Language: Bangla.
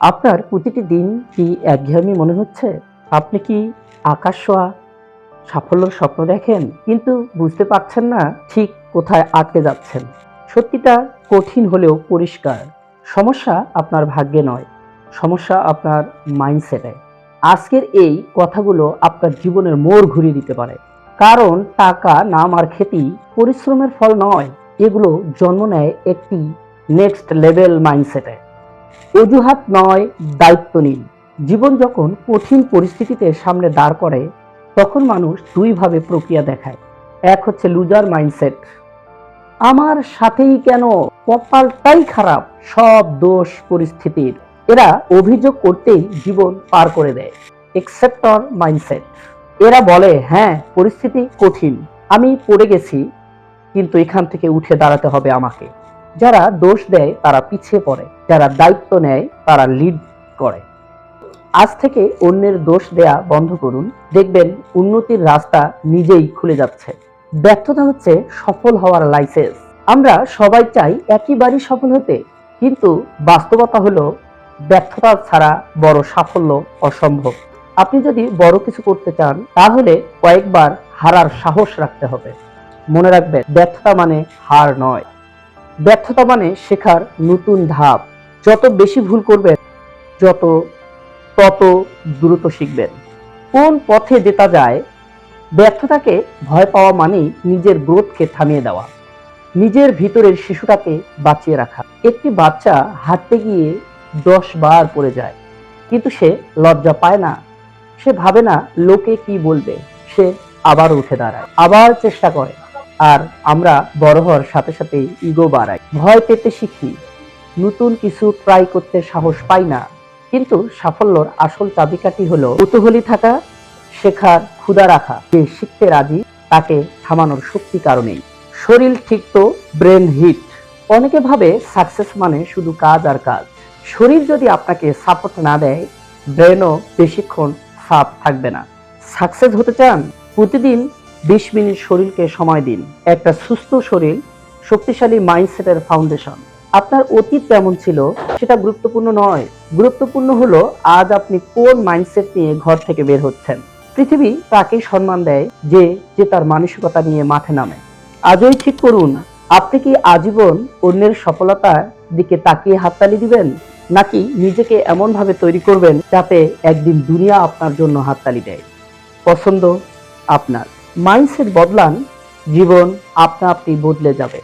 আপনার প্রতিটি দিন কি একঘেয়েমি মনে হচ্ছে? আপনি কি আকাশ ছোঁয়া সাফল্যের স্বপ্ন দেখেন কিন্তু বুঝতে পারছেন না ঠিক কোথায় আটকে যাচ্ছেন? সত্যিটা কঠিন হলেও পরিষ্কার। সমস্যা আপনার ভাগ্যে নয়, সমস্যা আপনার মাইন্ডসেটে। আজকের এই কথাগুলো আপনার জীবনের মোড় ঘুরিয়ে দিতে পারে। কারণ টাকা, নাম আর খ্যাতি পরিশ্রমের ফল নয়, এগুলো জন্ম নেয় একটি নেক্সট লেভেল মাইন্ডসেটে। অজুহাত নয়, দায়িত্ব নিন। জীবন যখন কঠিন পরিস্থিতিতে সামনে দাঁড় করে তখন মানুষ দুইভাবে প্রক্রিয়া দেখায়। এক হচ্ছে লুজার মাইন্ডসেট, আমার সাথেই কেন, কপালটাই খারাপ, সব দোষ পরিস্থিতির। এরা অভিযোগ করতেই জীবন পার করে দেয়। একসেপ্টর মাইন্ডসেট, এরা বলে হ্যাঁ পরিস্থিতি কঠিন, আমি পড়ে গেছি, কিন্তু এখান থেকে উঠে দাঁড়াতে হবে আমাকে। যারা দোষ দেয় তারা পিছিয়ে পড়ে, যারা দায়িত্ব নেয় তারা লিড করে। আজ থেকে অন্যের দোষ দেয়া বন্ধ করুন, দেখবেন উন্নতির রাস্তা নিজেই খুলে যাচ্ছে। ব্যর্থতা হচ্ছে সফল হওয়ার লাইসেন্স। আমরা সবাই চাই একইবারই সফল হতে, কিন্তু বাস্তবতা হলো ব্যর্থতা ছাড়া বড় সাফল্য অসম্ভব। আপনি যদি বড় কিছু করতে চান তাহলে কয়েকবার হারার সাহস রাখতে হবে। মনে রাখবেন, ব্যর্থতা মানে হার নয়, ব্যর্থতা মানে শেখার নতুন ধাপ। যত বেশি ভুল করবেন তত দ্রুত শিখবেন কোন পথে যেতে যায়। ব্যর্থতাকে ভয় পাওয়া মানেই নিজের গ্রোথকে থামিয়ে দেওয়া, নিজের ভিতরের শিশুটাকে বাঁচিয়ে রাখা। একটি বাচ্চা হাঁটতে গিয়ে 10 বার পড়ে যায়, কিন্তু সে লজ্জা পায় না, সে ভাবে না লোকে কি বলবে, সে আবার উঠে দাঁড়ায়, আবার চেষ্টা করে। আর আমরা বড় হওয়ার সাথে সাথে ইগো বাড়াই, ভয় পেতে শিখি, নতুন কিছু ট্রাই করতে সাহস পাই না। কিন্তু সাফল্যর আসল চাবিকাঠি হলো কৌতূহলী থাকা, শেখার ক্ষুধা রাখা। যে শিখতে রাজি তাকে থামানোর শক্তি কারণেই। শরীর ঠিক তো ব্রেন হিট। অনেকে ভাবে সাকসেস মানে শুধু কাজ আর কাজ। শরীর যদি আপনাকে সাপোর্ট না দেয়, ব্রেনও বেশিক্ষণ সাপ থাকবে না। সাকসেস হতে চান? প্রতিদিন 20 মিনিট শরীরকে সময় দিন। একটা সুস্থ শরীর শক্তিশালী মাইন্ডসেটের ফাউন্ডেশন। আপনার অতীত কেমন ছিল সেটা গুরুত্বপূর্ণ নয়, গুরুত্বপূর্ণ হলো আজ আপনি কোন মাইন্ডসেট নিয়ে ঘর থেকে বের হচ্ছেন। পৃথিবী তাকেই সম্মান দেয় যে তার মানসিকতা নিয়ে মাঠে নামে। আজই ঠিক করুন, আপনি কি আজীবন অন্যের সফলতার দিকে তাকিয়ে হাততালি দিবেন, নাকি নিজেকে এমন ভাবে তৈরি করবেন যাতে একদিন দুনিয়া আপনার জন্য হাততালি দেয়। পছন্দ আপনার। মাইন্ডসেট বদলান, জীবন আপনা আপনি বদলে যাবে।